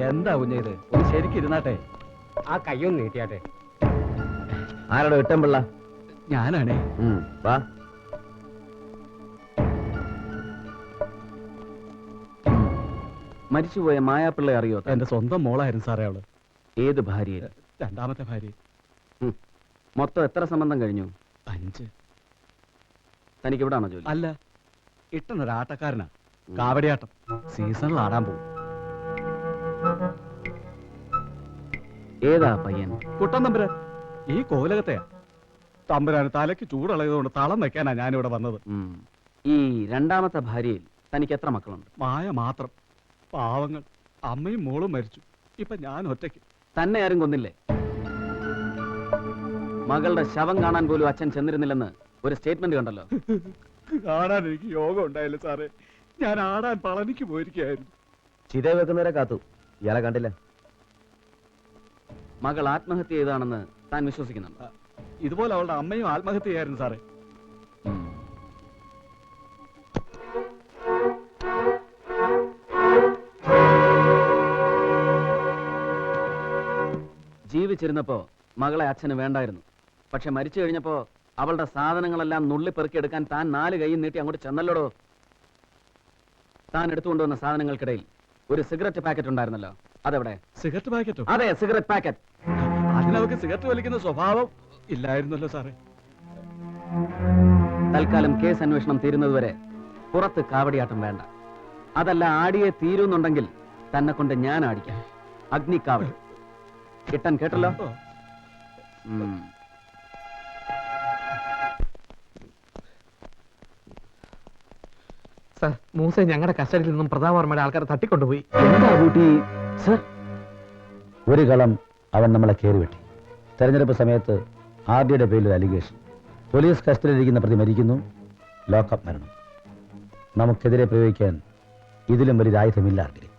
എന്താ കുഞ്ഞത് ഒന്ന് ശരിക്കിരുന്നാട്ടെ. ആ കയ്യൊന്ന് നീട്ടിയാട്ടെ. ആരോടോ ഇട്ടംപിള്ള? ഞാനാണേ. വാ. മരിച്ചുപോയ മായാപ്പിള്ള അറിയോ? എന്റെ സ്വന്തം മോളായിരുന്നു സാറേ അവള്. ഏത് ഭാര്യ? രണ്ടാമത്തെ ഭാര്യ. മൊത്തം എത്ര സംബന്ധം കഴിഞ്ഞു? 5. തനിക്ക് എവിടാണോ ജോലി? അല്ല, ഇട്ടനൊരാട്ടക്കാരനാ. കാവടിയാട്ടം സീസണിൽ ആടാൻ പോകും. ഏതാ പയ്യൻ? കുട്ടൻ തമ്പുരാൻ. ഈ കോലകത്തെയാ. തമ്പുരാന് തലയ്ക്ക് ചൂടുള്ളതുകൊണ്ട് തളം വെക്കാനാ ഞാനിവിടെ വന്നത്. ഈ രണ്ടാമത്തെ ഭാര്യയിൽ തനിക്ക് എത്ര മക്കളുണ്ട്? മായ മാത്രം. പാവങ്ങൾ. അമ്മയും മോളും മരിച്ചു. ഇപ്പൊ ഞാൻ ഒറ്റയ്ക്ക്. തന്നെ ആരും കൊന്നില്ലേ? മകളുടെ ശവം കാണാൻ പോലും അച്ഛൻ ചെന്നിരുന്നില്ലെന്ന് ഒരു സ്റ്റേറ്റ്മെന്റ് കണ്ടല്ലോ. കാണാൻ എനിക്ക് യോഗം ഉണ്ടായില്ല സാറേ. ഞാൻ ആടാൻ പളനിക്ക് പോയിരിക്കുകയായിരുന്നു. ചിത വെക്കുന്നവരെ കാത്തു. ഇയാളെ കണ്ടില്ല. മകൾ ആത്മഹത്യ ചെയ്താണെന്ന് താൻ വിശ്വസിക്കുന്നുണ്ട്? ഇതുപോലെ അവളുടെ അമ്മയും ആത്മഹത്യ ചെയ്യായിരുന്നു സാറേ. ജീവിച്ചിരുന്നപ്പോ മകളെ അച്ഛന് വേണ്ടായിരുന്നു. പക്ഷെ മരിച്ചു കഴിഞ്ഞപ്പോ അവളുടെ സാധനങ്ങളെല്ലാം നുള്ളിപ്പെറുക്കിയെടുക്കാൻ താൻ 4 കൈയും നീട്ടി അങ്ങോട്ട് ചെന്നല്ലോടോ. താൻ എടുത്തുകൊണ്ടുവന്ന സാധനങ്ങൾക്കിടയിൽ ഒരു സിഗരറ്റ് പാക്കറ്റ് ഉണ്ടായിരുന്നല്ലോ, അതെവിടെ? സിഗരറ്റ് പാക്കറ്റോ? അതെ, സിഗരറ്റ് പാക്കറ്റ്. അതിനവർക്ക് സിഗരറ്റ് വലിക്കുന്ന സ്വഭാവം ഇല്ലായിരുന്നല്ലോ സാറേ. തൽക്കാലം കേസ് അന്വേഷണം തീരുന്നതുവരെ പുറത്ത് കാവടിയാട്ടം വേണ്ട. അതല്ല, ആടിയെ തീരുന്നുണ്ടെങ്കിൽ തന്നെ കൊണ്ട് ഞാൻ ആടിക്കാം. അഗ്നിക്കാവടി. കിട്ടാൻ കേട്ടല്ലോ. മൂസ ഞങ്ങളുടെ കസ്റ്റഡിയിൽ നിന്നും പ്രതാപവർമ്മയുടെ ആൾക്കാരെ തട്ടിക്കൊണ്ടുപോയി. എന്താ കൂട്ടി സർ? ഒരു കളം അവൻ നമ്മളെ കയറിവെട്ടി. തെരഞ്ഞെടുപ്പ് സമയത്ത് ആർഡിയുടെ പേരിൽ അലിഗേഷൻ. പോലീസ് കസ്റ്റഡിയിലിരിക്കുന്ന പ്രതി മരിക്കുന്നു. ലോക്കപ്പ് മരണം. നമുക്കെതിരെ പ്രയോഗിക്കാൻ ഇതിലും വലിയൊരു ആയുധമില്ല ആർഡിയെ.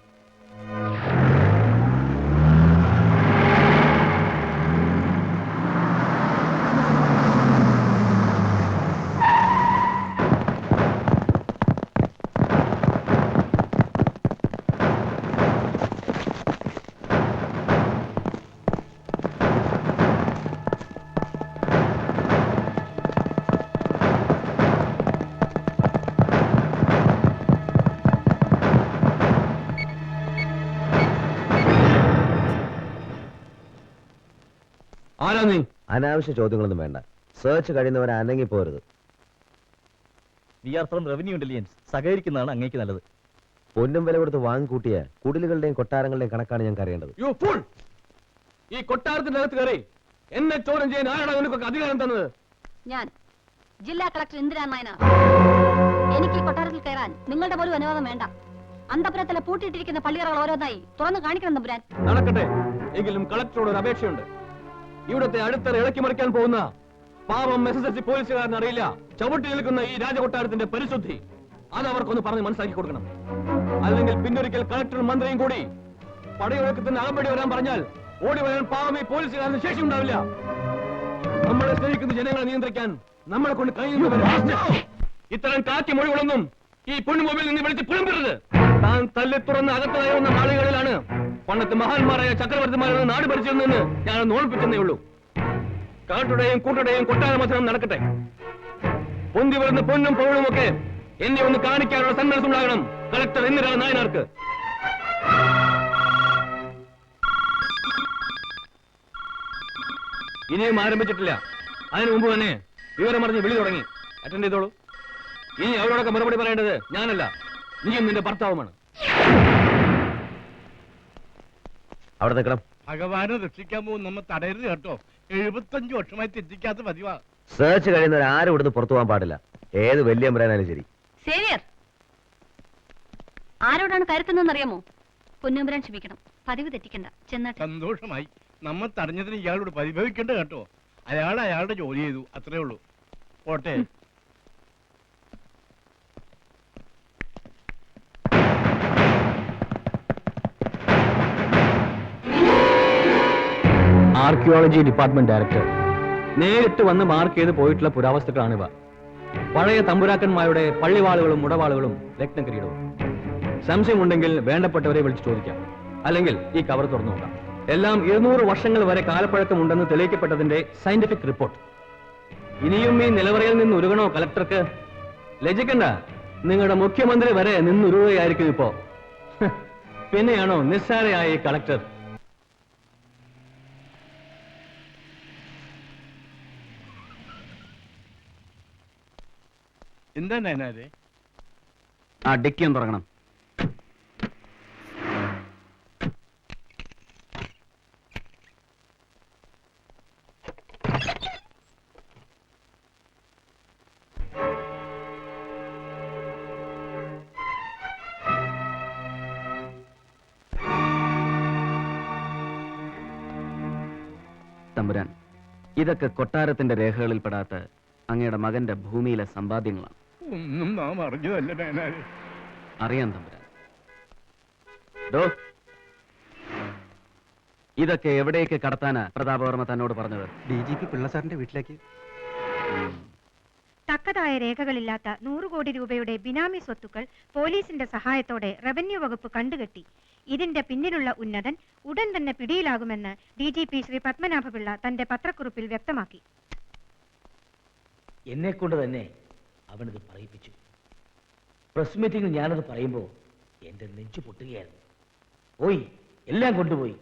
അനാവശ്യ ചോദ്യങ്ങളൊന്നും വേണ്ട. സെർച്ച് കഴിയുന്നവരെ അനങ്ങി പോരുത്. We are from revenue intelligence. സഹകരിക്കുന്നതാണ് അങ്ങേക്ക് നല്ലത്. പൊന്നും വില കൊടുത്ത് വാങ്ങിക്കൂട്ടിയ കുടിലുകളുടെയും കൊട്ടാരങ്ങളുടെയും കണക്കാണ് ഞങ്ങൾക്ക് അറിയേണ്ടത്. ഈ കൊട്ടാരത്തിന്റെ അകത്ത് കയറി എന്നെ ചോദ്യം ചെയ്യാൻ ആരാണ് നിനക്കൊക്കെ അധികാരം തന്നത്? ഞാൻ, ജില്ലാ കളക്ടർ ഇന്ദിരാ നായനാർ. എനിക്ക് ഈ കൊട്ടാരത്തിൽ കയറാൻ നിങ്ങളുടെ പോലും അനുവാദം വേണ്ട. അന്തപുരത്തിലെ പൂട്ടിയിട്ടിരിക്കുന്ന പള്ളിയറകൾ ഓരോന്നായി തുറന്നു കാണിക്കണം തമ്പുരാൻ. നടക്കട്ടെ. എങ്കിലും കളക്ടറോട് ഒരു അപേക്ഷയുണ്ട്. ഇവിടുത്തെ അടുത്തറ ഇളക്കി മറിക്കാൻ പോകുന്ന പാവം SSLC പോലീസുകാരന് അറിയില്ല ചവിട്ടി നിൽക്കുന്ന ഈ രാജകൊട്ടാരത്തിന്റെ പരിശുദ്ധി. അത് അവർക്കൊന്ന് പറഞ്ഞ് മനസ്സിലാക്കി കൊടുക്കണം. അല്ലെങ്കിൽ പിന്നൊരിക്കൽ കളക്ടറും മന്ത്രിയും കൂടി പടയൊഴുക്കത്തിന് അകമ്പടി വരാൻ പറഞ്ഞാൽ ഓടി വരാൻ പാവം ഈ പോലീസുകാരന് ശേഷി ഉണ്ടാവില്ല. നമ്മളെ സ്നേഹിക്കുന്ന ജനങ്ങളെ നിയന്ത്രിക്കാൻ നമ്മളെ കൊണ്ട് കഴിയുന്നവരെ ഇത്തരം കാക്കി മൊഴികളൊന്നും ഈ പൊണ്ണുമൊബൈലിൽ നിന്ന് വിളിച്ച് പുലമ്പരുത്. താൻ തല്ലി തുറന്ന് അകത്ത് കയറുന്ന നാളുകളിലാണ് പണ്ടത്തെ മഹാന്മാരായ ചക്രവർത്തിമാരെ നാട് ഭരിച്ചിരുന്നെന്ന് ഞാൻ ഓർപ്പിച്ചെന്നേ ഉള്ളൂ. കാട്ടുടെയും കൂട്ടുടെയും കൊട്ടാര മത്സരം നടക്കട്ടെ. പൊന്തി വരുന്ന പൊന്നും പൗളും ഒക്കെ എന്നെ ഒന്ന് കാണിക്കാനുള്ള സന്മനസ്സുണ്ടാകണം കളക്ടർ ഇന്ദിരാ നായനാർക്ക്. ഇനിയും ആരംഭിച്ചിട്ടില്ല. അതിനു മുമ്പ് തന്നെ വിവരമറിഞ്ഞ് വിളി തുടങ്ങി. അറ്റൻഡ് ചെയ്തോളൂ. ഇനി അവരോടൊക്കെ മറുപടി പറയേണ്ടത് ഞാനല്ല, നീയും നിന്റെ ഭർത്താവുമാണ്. അവിടെ നിൽക്കണം. ഭഗവാനെ രക്ഷിക്കാൻ പോകും നമ്മൾ തടയരുത് കേട്ടോ. 75 വർഷമായി തെറ്റിക്കാത്ത പതിവാ. സെർച്ച് കഴിയുന്നവർ ആരും ഇവിടുന്ന് പുറത്തു പോകാൻ പാടില്ല. ഏത് വലിയ പറയാനാലും ശരി. സേവിയർ, ആരോടാണ് കരുത്തുന്നതെന്ന് അറിയാമോ? പൊന്നുമ്പുരാൻ ക്ഷമിക്കണം. പതിവ് തെറ്റിക്കണ്ട. ചെന്നാട്ടെ. സന്തോഷമായി. നമ്മൾ തടഞ്ഞതിന് ഇയാളോട് പരിഭവിക്കണ്ട കേട്ടോ. അയാൾ അയാളുടെ ജോലി ചെയ്തു, അത്രേ ഉള്ളൂ. പോട്ടെ. ആർക്കിയോളജി ഡിപ്പാർട്ട്മെന്റ് ഡയറക്ടർ നേരിട്ട് വന്ന് മാർക്ക് ചെയ്ത് പോയിട്ടുള്ള പുരാവസ്തുക്കളാണിവ. പഴയ തമ്പുരാക്കന്മാരുടെ പള്ളിവാളുകളും മുടവാളുകളും രത്നകിരീടവും. സംശയമുണ്ടെങ്കിൽ വേണ്ടപ്പെട്ടവരെ വിളിച്ച് ചോദിക്കാം. അല്ലെങ്കിൽ ഈ കവർ തുറന്നു നോക്കാം. എല്ലാം 200 വർഷങ്ങൾ വരെ കാലപ്പഴക്കമുണ്ടെന്ന് തെളിയിക്കപ്പെട്ടതിന്റെ സയന്റിഫിക് റിപ്പോർട്ട്. ഇനിയും ഈ നിലവറയിൽ നിന്ന് ഉരുകണോ കലക്ടർക്ക്? ലജിക്കണ്ട, നിങ്ങളുടെ മുഖ്യമന്ത്രി വരെ നിന്നുരുകയായിരിക്കും ഇപ്പോ. പിന്നെയാണോ നിസ്സാരയായ ഈ കളക്ടർ? എന്താ നയനാരെ? ആ ഡിക്കി ഒന്ന് തുറക്കണം. തമ്പുരാൻ, ഇതൊക്കെ കൊട്ടാരത്തിന്റെ രേഖകളിൽ പെടാത്ത അങ്ങയുടെ മകന്റെ ഭൂമിയിലെ സമ്പാദ്യങ്ങളാണ്. ഒന്നും നാം അറിഞ്ഞതല്ല നയനാരെ. അറിയാം തമ്പുരാൻ. ഇതൊക്കെ എവിടേക്ക് കടത്താനാ പ്രതാപവർമ്മ തന്നോട് പറഞ്ഞത്? DGP പിള്ളസാറിന്റെ വീട്ടിലേക്ക്. തക്കതായ രേഖകളില്ലാത്ത 100 കോടി രൂപയുടെ ബിനാമി സ്വത്തുക്കൾ പോലീസിന്റെ സഹായത്തോടെ റവന്യൂ വകുപ്പ് കണ്ടുകെട്ടി. ഇതിന്റെ പിന്നിലുള്ള ഉന്നതൻ ഉടൻ തന്നെ പിടിയിലാകുമെന്ന് DGP ശ്രീ പത്മനാഭപിള്ള തന്റെ പത്രക്കുറിപ്പിൽ വ്യക്തമാക്കി. എന്നെ കൊണ്ട് തന്നെ അവനത് പറയിപ്പിച്ചു. പ്രസ് മീറ്റിംഗിൽ ഞാനത് പറയുമ്പോൾ എന്റെ നെഞ്ചു പൊട്ടുകയായിരുന്നു. പോയി, എല്ലാം കൊണ്ടുപോയി.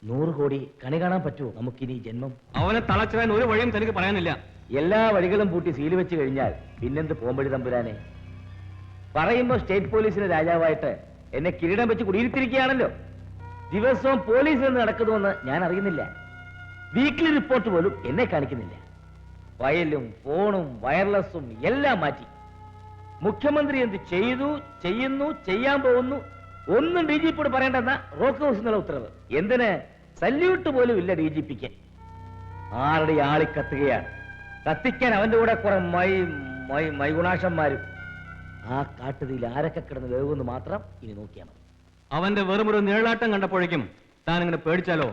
100 കോടി കണി കാണാൻ പറ്റുമോ നമുക്കിനി ജന്മം? അവനെ തളച്ചിടാൻ ഒരു വഴിയും തനിക്ക് പറയാനില്ല. എല്ലാ വഴികളും പൂട്ടി സീല് വെച്ച് കഴിഞ്ഞാൽ പിന്നെന്ത് പോംവഴി തമ്പുരാനെ? പറയുമ്പോ സ്റ്റേറ്റ് പോലീസിലെ രാജാവായിട്ട് എന്നെ കിരീടം വെച്ച് കുടിയിരുത്തിരിക്കുകയാണല്ലോ. ദിവസവും പോലീസിൽ നിന്ന് നടക്കുന്നുവെന്ന് ഞാൻ അറിയുന്നില്ല. വീക്ക്ലി റിപ്പോർട്ട് പോലും എന്നെ കാണിക്കുന്നില്ല. ഫയലും ഫോണും വയർലെസ്സും എല്ലാം മാറ്റി. മുഖ്യമന്ത്രി എന്ത് ചെയ്തു, ചെയ്യുന്നു, ചെയ്യാൻ പോകുന്നു ഒന്നും DGPയോട് പറയേണ്ടെന്ന റോക്ക് ഹൗസ് എന്നുള്ള ഉത്തരവ്. എന്തിന്? സല്യൂട്ട് പോലും ഇല്ല DGPക്ക്. ആരുടെ ആളി കത്തുകയാണ്. കത്തിക്കാൻ അവന്റെ കൂടെ കുറെ മൈഗുണാഷന്മാരും. ആ കാട്ടുതീയിൽ ആരൊക്കെ കിടന്ന് വേവുമെന്ന് മാത്രം ഇനി നോക്കിയാൽ മതി. അവന്റെ വെറുമൊരു നിഴലാട്ടം കണ്ടപ്പോഴേക്കും താൻ ഇങ്ങനെ പേടിച്ചാലോ?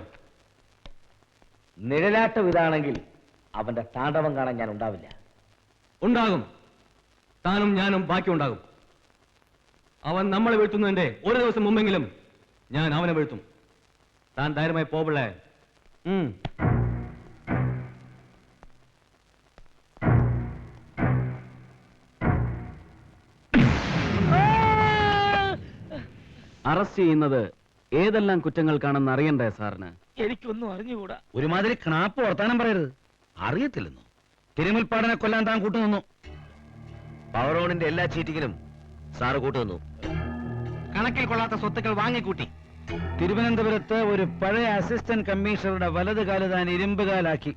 നിഴലാട്ടം ഇതാണെങ്കിൽ അവന്റെ താണ്ഡവം കാണാൻ ഞാൻ ഉണ്ടാവില്ല. ഉണ്ടാകും. താനും ഞാനും ബാക്കി ഉണ്ടാകും. അവൻ നമ്മളെ വീഴ്ത്തുന്നതിന്റെ ഒരു ദിവസം മുമ്പെങ്കിലും ഞാൻ അവനെ വീഴ്ത്തും. താൻ ധൈര്യമായി പോപിള്ളേ. അറസ്റ്റ് ചെയ്യുന്നത് ഏതെല്ലാം കുറ്റങ്ങൾക്കാണെന്ന് അറിയണ്ടേ സാറിന്? എനിക്കൊന്നും അറിഞ്ഞുകൂടാ. ഒരുമാതിരി കണാപ്പ് വർത്താനം പറയരുത്. അറിയത്തില്ലെന്നോ? തിരുമുൽപ്പാടനെ കൊല്ലാൻ താൻ കൂട്ടുനിന്നു. പവറോണിന്റെ എല്ലാ ചീറ്റിങ്ങിനും സാറ് കൂട്ടുനിന്നു. കണക്കിൽ കൊള്ളാത്ത സ്വത്തുക്കൾ വാങ്ങിക്കൂട്ടി. തിരുവനന്തപുരത്ത് ഒരു പഴയ അസിസ്റ്റന്റ് കമ്മീഷണറുടെ വലത് കാല് താൻ ഇരുമ്പുകാലാക്കി.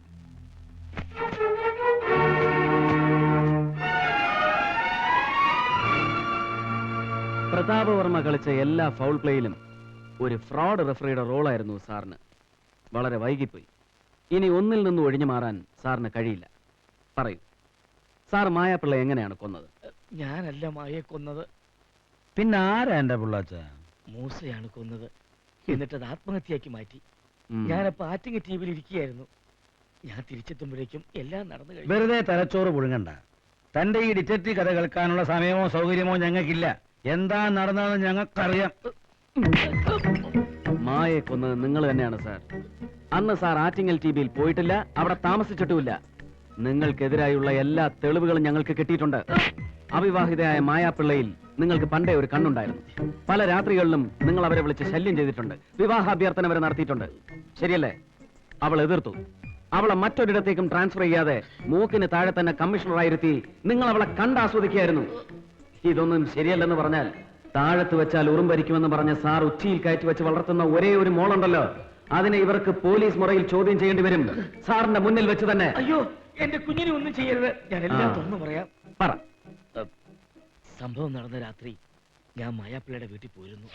പ്രതാപവർമ്മ കളിച്ച എല്ലാ ഫൗൾ പ്ലേയിലും ഒരു ഫ്രോഡ് റെഫറിയുടെ റോളായിരുന്നു സാറിന്. വളരെ വൈകിപ്പോയി. ഇനി ഒന്നിൽ നിന്നും ഒഴിഞ്ഞു മാറാൻ സാറിന് കഴിയില്ല. പറയൂ, സാർ മായാപ്പിള്ള എങ്ങനെയാണ് കൊന്നത്? ഞാനല്ല മായയെ കൊന്നത്. പിന്നെ ആരാ എന്റെ പിള്ളാച്ച? മൂസയാണ് കൊന്നത്. എന്നിട്ടത് ആത്മഹത്യയാക്കി മാറ്റി. ഞാനപ്പോ ആറ്റിങ്ങ TV ഇരിക്കുകയായിരുന്നു. ഞാൻ തിരിച്ചെത്തുമ്പോഴേക്കും എല്ലാം നടന്നു കഴിഞ്ഞു. വെറുതെ തലച്ചോറ് പുഴുങ്ങണ്ട. തന്റെ ഈ ഡിറ്റക്റ്റീവ് കഥ കേൾക്കാനുള്ള സമയമോ സൗകര്യമോ ഞങ്ങൾക്കില്ല. എന്താ നടന്നതെന്ന് ഞങ്ങൾക്കറിയാം. മായയെ കൊന്നത് നിങ്ങൾ തന്നെയാണ് സാർ. അന്ന് സാർ ആറ്റിങ്ങൽ TVയിൽ പോയിട്ടില്ല, അവിടെ താമസിച്ചിട്ടുമില്ല. നിങ്ങൾക്കെതിരായുള്ള എല്ലാ തെളിവുകളും ഞങ്ങൾക്ക് കിട്ടിയിട്ടുണ്ട്. അവിവാഹിതയായ മായാപ്പിള്ളയിൽ നിങ്ങൾക്ക് പണ്ടേ ഒരു കണ്ണുണ്ടായിരുന്നു. പല രാത്രികളിലും നിങ്ങൾ അവരെ വിളിച്ച് ശല്യം ചെയ്തിട്ടുണ്ട്. വിവാഹാഭ്യർത്ഥന വരെ നടത്തിയിട്ടുണ്ട്. ശരിയല്ലേ? അവൾ എതിർത്തു. അവളെ മറ്റൊരിടത്തേക്കും ട്രാൻസ്ഫർ ചെയ്യാതെ മൂക്കിന് താഴെ തന്നെ കമ്മീഷണറായിരുത്തി നിങ്ങൾ അവളെ കണ്ടാസ്വദിക്കുകയായിരുന്നു. ഇതൊന്നും ശരിയല്ലെന്ന് പറഞ്ഞാൽ താഴത്ത് വെച്ചാൽ ഉറുമ്പരിക്കുമെന്ന് പറഞ്ഞ സാർ ഉച്ചിയിൽ കയറ്റി വെച്ച് വളർത്തുന്ന ഒരേ ഒരു മോളുണ്ടല്ലോ, അതിനെ ഇവർക്ക് പോലീസ് മുറയിൽ ചോദ്യം ചെയ്യേണ്ടി വരും. സാറിന്റെ മുന്നിൽ വെച്ച് തന്നെ. അയ്യോ, എന്റെ കുഞ്ഞിനെ ഒന്നും ചെയ്യരുത്. ഞാൻ എല്ലാം തുറന്നു പറയാം. പറ. സംഭവം നടന്ന രാത്രി ഞാൻ മായാപ്പിള്ളയുടെ വീട്ടിൽ പോയിരുന്നു.